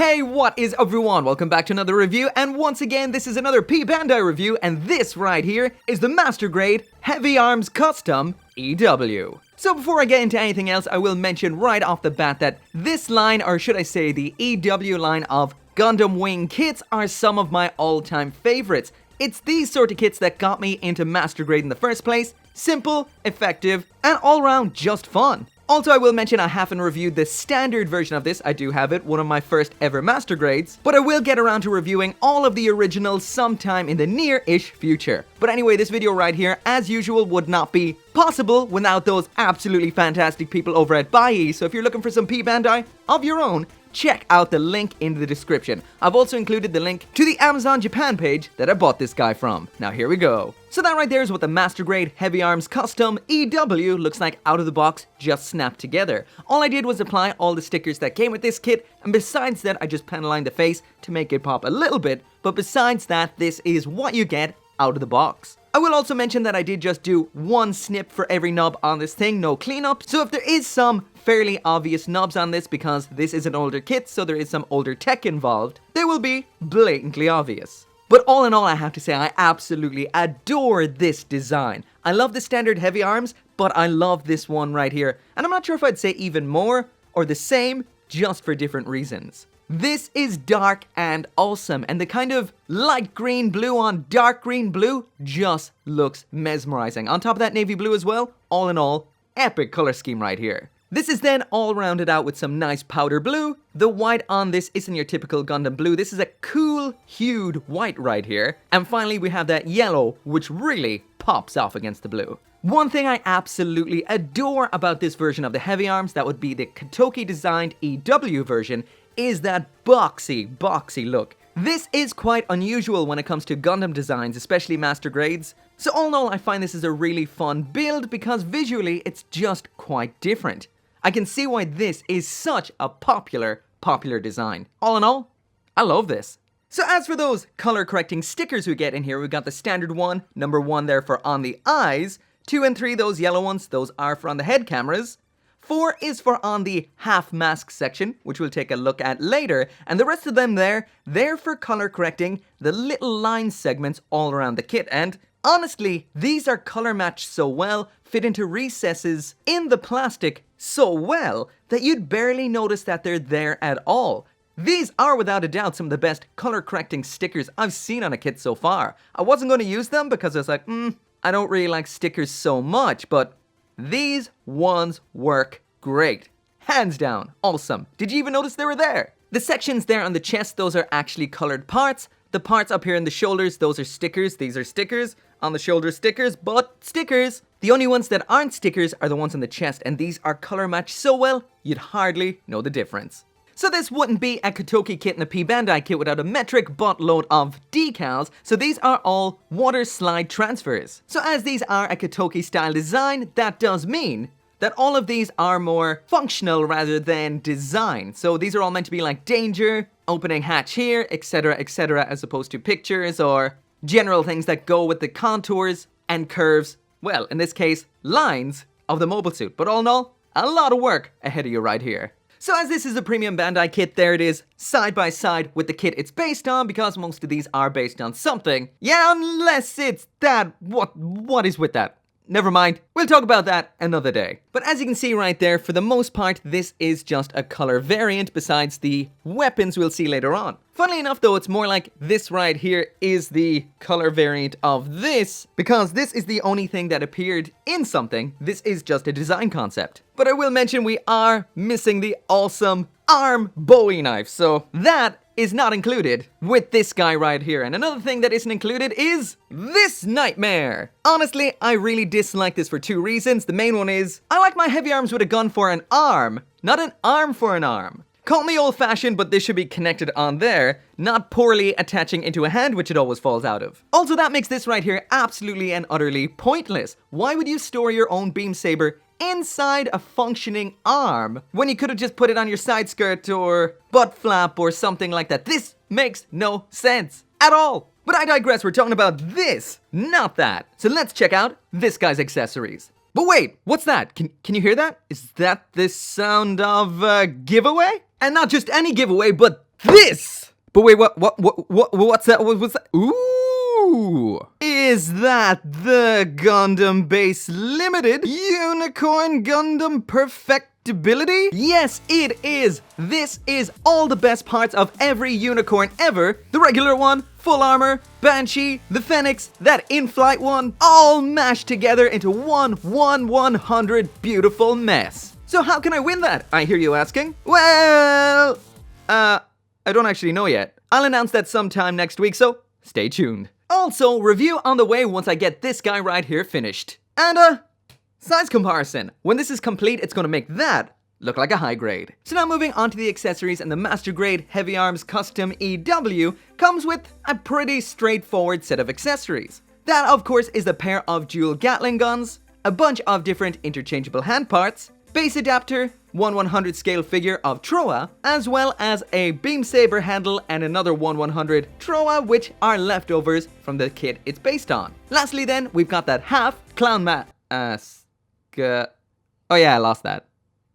Hey, what is everyone? Welcome back to another review, and once again, this is another P-bandai review, and this right here is the Master Grade Heavyarms Custom EW. So before I get into anything else, I will mention right off the bat that this line, or should I say the EW line of Gundam Wing kits, are some of my all-time favorites. It's these sort of kits that got me into Master Grade in the first place. Simple, effective, and all-round just fun. Also, I will mention I haven't reviewed the standard version of this. I do have it, one of my first ever Master Grades, but I will get around to reviewing all of the originals sometime in the near-ish future. But anyway, this video right here, as usual, would not be possible without those absolutely fantastic people over at Bai. So if you're looking for some P-bandai of your own, check out the link in the description. I've also included the link to the Amazon Japan page that I bought this guy from. Now here we go. So that right there is what the Master Grade Heavyarms Custom EW looks like out of the box, just snapped together. All I did was apply all the stickers that came with this kit, and besides that I just pen aligned the face to make it pop a little bit, but besides that, this is what you get out of the box. I will also mention that I did just do one snip for every knob on this thing, no cleanup, so if there is some fairly obvious knobs on this, because this is an older kit, so there is some older tech involved, they will be blatantly obvious. But all in all, I have to say I absolutely adore this design. I love the standard heavy arms, but I love this one right here, and I'm not sure if I'd say even more or the same, just for different reasons. This is dark and awesome, and the kind of light green blue on dark green blue just looks mesmerizing. On top of that navy blue as well, all in all, epic color scheme right here. This is then all rounded out with some nice powder blue. The white on this isn't your typical Gundam blue. This is a cool hued white right here. And finally we have that yellow, which really pops off against the blue. One thing I absolutely adore about this version of the Heavyarms, that would be the Katoki designed EW version, is that boxy look. This is quite unusual when it comes to Gundam designs, especially Master Grades. So all in all, I find this is a really fun build because visually it's just quite different. I can see why this is such a popular design. All in all, I love this. So as for those color correcting stickers we get in here, we've got the standard one, number 1 there for on the eyes, 2 and 3, those yellow ones, those are for on the head cameras. 4 is for on the half mask section, which we'll take a look at later, and the rest of them they're for color correcting the little line segments all around the kit. And honestly, these are color matched so well, fit into recesses in the plastic so well, that you'd barely notice that they're there at all. These are without a doubt some of the best color correcting stickers I've seen on a kit so far. I wasn't going to use them because I was like, I don't really like stickers so much, but these ones work great. Hands down, awesome. Did you even notice they were there? The sections there on the chest, those are actually colored parts. The parts up here in the shoulders, those are stickers. These are stickers. On the shoulder, stickers, but stickers. The only ones that aren't stickers are the ones on the chest, and these are color matched so well, you'd hardly know the difference. So this wouldn't be a Katoki kit and a P-bandai kit without a metric buttload of decals, so these are all water slide transfers. So as these are a Katoki style design, that does mean that all of these are more functional rather than design. So these are all meant to be like danger, opening hatch here, etc, as opposed to pictures or general things that go with the contours and curves, well, in this case, lines of the mobile suit. But all in all, a lot of work ahead of you right here. So as this is a Premium Bandai kit, there it is, side by side with the kit it's based on, because most of these are based on something. Yeah, unless it's that, what is with that? Never mind, we'll talk about that another day. But as you can see right there, for the most part, this is just a color variant besides the weapons we'll see later on. Funnily enough though, it's more like this right here is the color variant of this, because this is the only thing that appeared in something. This is just a design concept. But I will mention we are missing the awesome arm Bowie knife, so that is not included with this guy right here. And another thing that isn't included is this nightmare. Honestly, I really dislike this for 2 reasons. The main one is, I like my heavy arms with a gun for an arm, not an arm for an arm. Call me old-fashioned, but this should be connected on there, not poorly attaching into a hand, which it always falls out of. Also, that makes this right here absolutely and utterly pointless. Why would you store your own beam saber inside a functioning arm when you could have just put it on your side skirt or butt flap or something like that? This makes no sense at all. But I digress, we're talking about this, not that. So let's check out this guy's accessories. But wait, what's that? Can you hear that? Is that the sound of a giveaway? And not just any giveaway, but this! But wait, what's that? What's that? Ooh! Is that the Gundam Base Limited Unicorn Gundam Perfectibility? Yes, it is! This is all the best parts of every unicorn ever. The regular one, full armor, Banshee, the Phoenix, that in-flight one, all mashed together into one 100 beautiful mess. So how can I win that, I hear you asking? Well, I don't actually know yet. I'll announce that sometime next week, so stay tuned. Also, review on the way once I get this guy right here finished. And size comparison. When this is complete, it's gonna make that look like a high grade. So now moving on to the accessories, and the Master Grade Heavyarms Custom EW comes with a pretty straightforward set of accessories. That, of course, is the pair of dual Gatling guns, a bunch of different interchangeable hand parts, base adapter, 1/100 scale figure of Troa, as well as a beam saber handle and another 1/100 Troa, which are leftovers from the kit it's based on. Lastly then, we've got that half clown oh yeah, I lost that.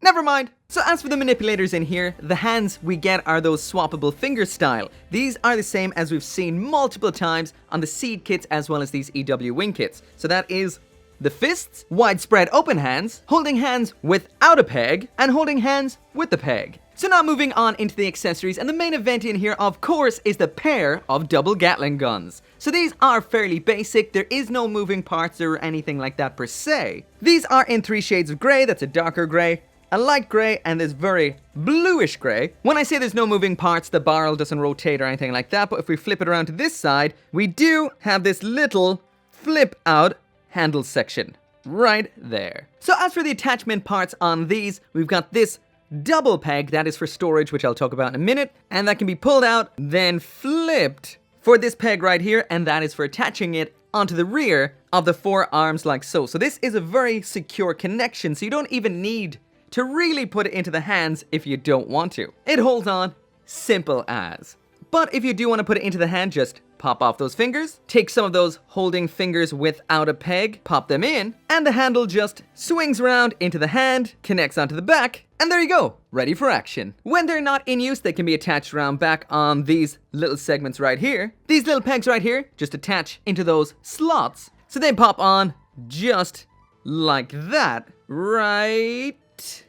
Never mind. So as for the manipulators in here, the hands we get are those swappable finger style. These are the same as we've seen multiple times on the Seed kits as well as these EW wing kits. So that is the fists, widespread open hands, holding hands without a peg, and holding hands with the peg. So now moving on into the accessories, and the main event in here, of course, is the pair of double Gatling guns. So these are fairly basic, there is no moving parts or anything like that per se. These are in 3 shades of grey, that's a darker grey, a light grey, and this very bluish grey. When I say there's no moving parts, the barrel doesn't rotate or anything like that, but if we flip it around to this side, we do have this little flip out handle section right there. So as for the attachment parts on these, we've got this double peg that is for storage, which I'll talk about in a minute, and that can be pulled out, then flipped for this peg right here, and that is for attaching it onto the rear of the 4 arms like so. So this is a very secure connection, so you don't even need to really put it into the hands if you don't want to. It holds on, simple as. But if you do want to put it into the hand, just pop off those fingers, take some of those holding fingers without a peg, pop them in, and the handle just swings around into the hand, connects onto the back, and there you go, ready for action. When they're not in use, they can be attached around back on these little segments right here. These little pegs right here just attach into those slots, so they pop on just like that, right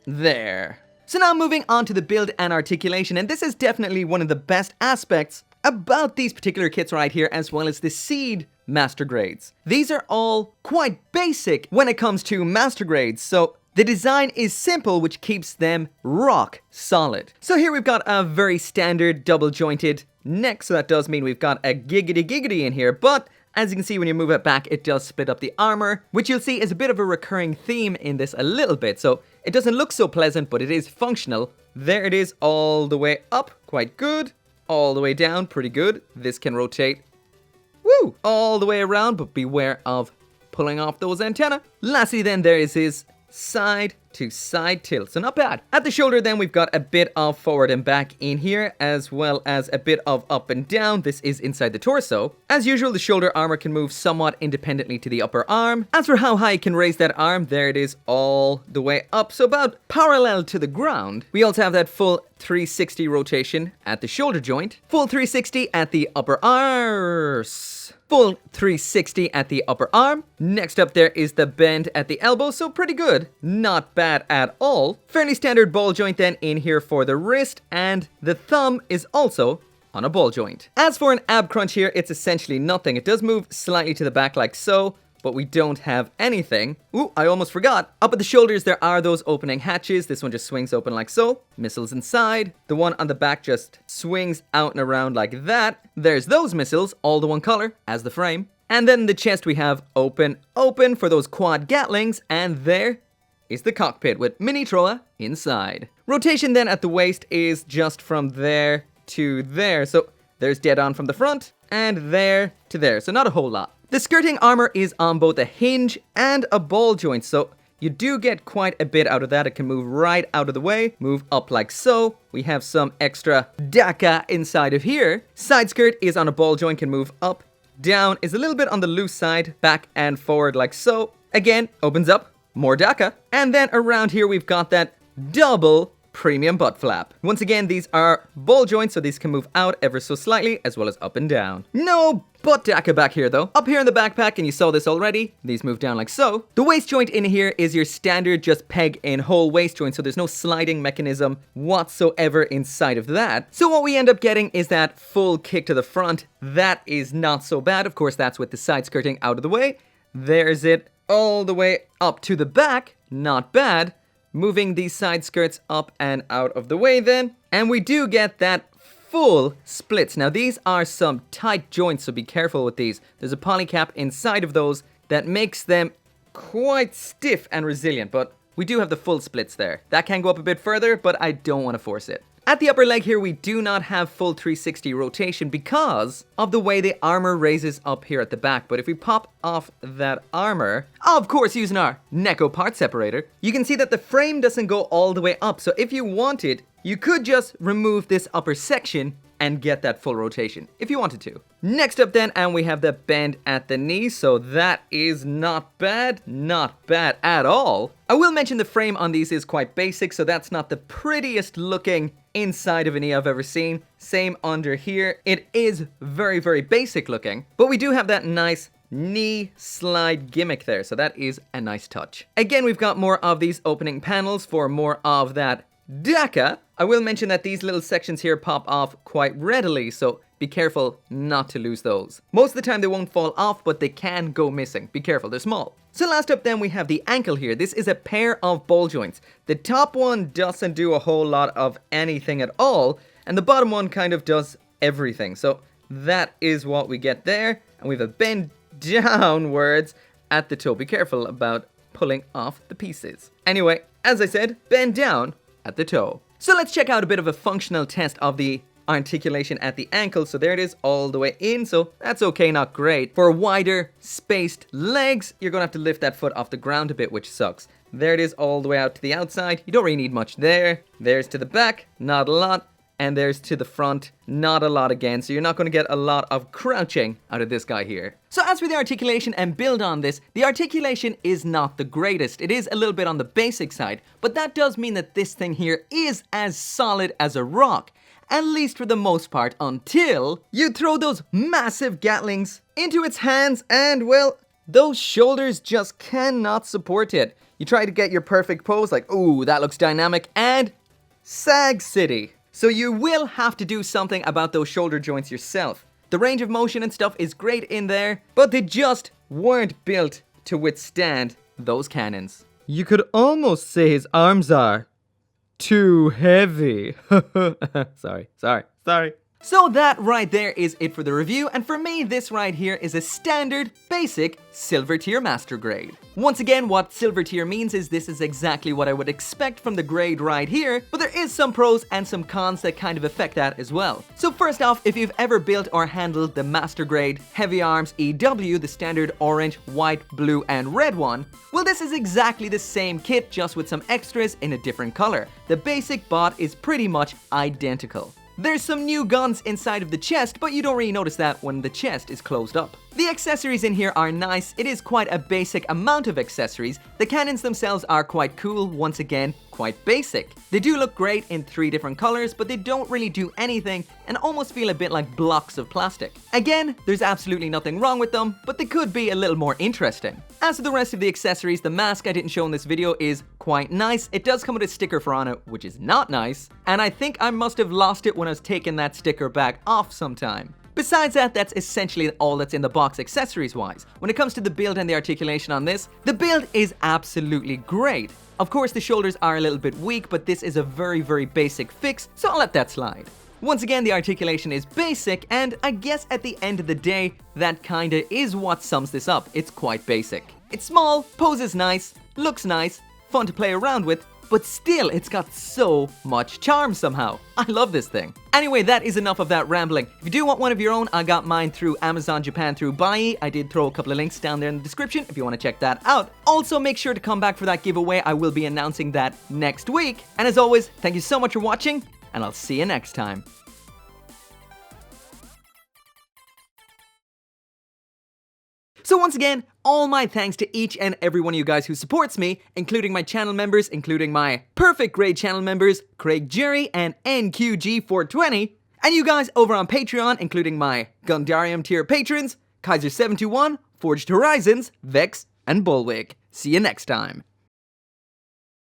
there. So now moving on to the build and articulation, and this is definitely one of the best aspects about these particular kits right here, as well as the Seed Master Grades. These are all quite basic when it comes to Master Grades, so the design is simple, which keeps them rock solid. So here we've got a very standard double jointed neck, so that does mean we've got a giggity in here, but as you can see when you move it back, it does split up the armor, which you'll see is a bit of a recurring theme in this a little bit, so it doesn't look so pleasant, but it is functional. There it is all the way up, quite good. All the way down, pretty good. This can rotate, woo, all the way around, but beware of pulling off those antennae. Lastly then, there is his side to side tilt, so not bad. At the shoulder then, we've got a bit of forward and back in here, as well as a bit of up and down. This is inside the torso. As usual, the shoulder armor can move somewhat independently to the upper arm. As for how high it can raise that arm, there it is all the way up, so about parallel to the ground. We also have that full 360 rotation at the shoulder joint, full 360 at the upper arse. Full 360 at the upper arm. Next up there is the bend at the elbow, so pretty good. Not bad at all. Fairly standard ball joint then in here for the wrist, and the thumb is also on a ball joint. As for an ab crunch here, it's essentially nothing. It does move slightly to the back like so, but we don't have anything. Ooh, I almost forgot. Up at the shoulders, there are those opening hatches. This one just swings open like so. Missiles inside. The one on the back just swings out and around like that. There's those missiles, all the one color, as the frame. And then the chest we have open for those quad Gatlings. And there is the cockpit with mini Troa inside. Rotation then at the waist is just from there to there. So there's dead on from the front and there to there. So not a whole lot. The skirting armor is on both a hinge and a ball joint, so you do get quite a bit out of that. It can move right out of the way, move up like so. We have some extra daka inside of here. Side skirt is on a ball joint, can move up, down, is a little bit on the loose side, back and forward like so. Again, opens up, more daka. And then around here we've got that double Premium butt flap. Once again, these are ball joints, so these can move out ever so slightly, as well as up and down. No butt daka back here though. Up here in the backpack, and you saw this already, these move down like so. The waist joint in here is your standard just peg in hole waist joint, so there's no sliding mechanism whatsoever inside of that. So what we end up getting is that full kick to the front. That is not so bad. Of course, that's with the side skirting out of the way. There's it all the way up to the back. Not bad. Moving these side skirts up and out of the way then. And we do get that full splits. Now these are some tight joints, so be careful with these. There's a poly cap inside of those that makes them quite stiff and resilient, but we do have the full splits there. That can go up a bit further, but I don't want to force it. At the upper leg here, we do not have full 360 rotation because of the way the armor raises up here at the back. But if we pop off that armor, of course using our Neko part separator, you can see that the frame doesn't go all the way up. So if you wanted, you could just remove this upper section and get that full rotation if you wanted to. Next up then, and we have the bend at the knee, so that is not bad at all. I will mention the frame on these is quite basic, so that's not the prettiest looking inside of a knee I've ever seen. Same under here. It is very, very basic looking, but we do have that nice knee slide gimmick there, so that is a nice touch. Again, we've got more of these opening panels for more of that daka. I will mention that these little sections here pop off quite readily, so be careful not to lose those. Most of the time they won't fall off, but they can go missing. Be careful, they're small. So last up then we have the ankle here. This is a pair of ball joints. The top one doesn't do a whole lot of anything at all, and the bottom one kind of does everything. So that is what we get there, and we have a bend downwards at the toe. Be careful about pulling off the pieces. Anyway, as I said, bend down at the toe. So let's check out a bit of a functional test of the articulation at the ankle. So there it is all the way in, so that's okay, not great. For wider spaced legs, you're gonna have to lift that foot off the ground a bit, which sucks. There it is all the way out to the outside. You don't really need much there. There's to the back, not a lot. And there's to the front, not a lot again, so you're not going to get a lot of crouching out of this guy here. So as for the articulation and build on this, the articulation is not the greatest. It is a little bit on the basic side, but that does mean that this thing here is as solid as a rock, at least for the most part, until you throw those massive Gatlings into its hands and, well, those shoulders just cannot support it. You try to get your perfect pose, like, ooh, that looks dynamic, and Sag City. So you will have to do something about those shoulder joints yourself. The range of motion and stuff is great in there, but they just weren't built to withstand those cannons. You could almost say his arms are too heavy. Sorry. So that right there is it for the review, and for me, this right here is a standard, basic, silver tier master grade. Once again, what silver tier means is this is exactly what I would expect from the grade right here, but there is some pros and some cons that kind of affect that as well. So first off, if you've ever built or handled the master grade Heavyarms EW, the standard orange, white, blue, and red one, well, this is exactly the same kit, just with some extras in a different color. The basic bot is pretty much identical. There's some new guns inside of the chest, but you don't really notice that when the chest is closed up. The accessories in here are nice. It is quite a basic amount of accessories. The cannons themselves are quite cool, once again, quite basic. They do look great in 3 different colors, but they don't really do anything and almost feel a bit like blocks of plastic. Again, there's absolutely nothing wrong with them, but they could be a little more interesting. As for the rest of the accessories, the mask I didn't show in this video is quite nice. It does come with a sticker for on it, which is not nice, and I think I must have lost it when I was taking that sticker back off sometime. Besides that, that's essentially all that's in the box accessories-wise. When it comes to the build and the articulation on this, the build is absolutely great. Of course, the shoulders are a little bit weak, but this is a very, very basic fix, so I'll let that slide. Once again, the articulation is basic, and I guess at the end of the day, that kinda is what sums this up. It's quite basic. It's small, poses nice, looks nice, fun to play around with, but still, it's got so much charm somehow. I love this thing. Anyway, that is enough of that rambling. If you do want one of your own, I got mine through Amazon Japan through Bai. I did throw a couple of links down there in the description if you want to check that out. Also, make sure to come back for that giveaway. I will be announcing that next week. And as always, thank you so much for watching, and I'll see you next time. So once again, all my thanks to each and every one of you guys who supports me, including my channel members, including my perfect grade channel members, Craig Jerry and NQG420, and you guys over on Patreon, including my Gundarium tier patrons, Kaiser721, Forged Horizons, Vex, and Bullwick. See you next time.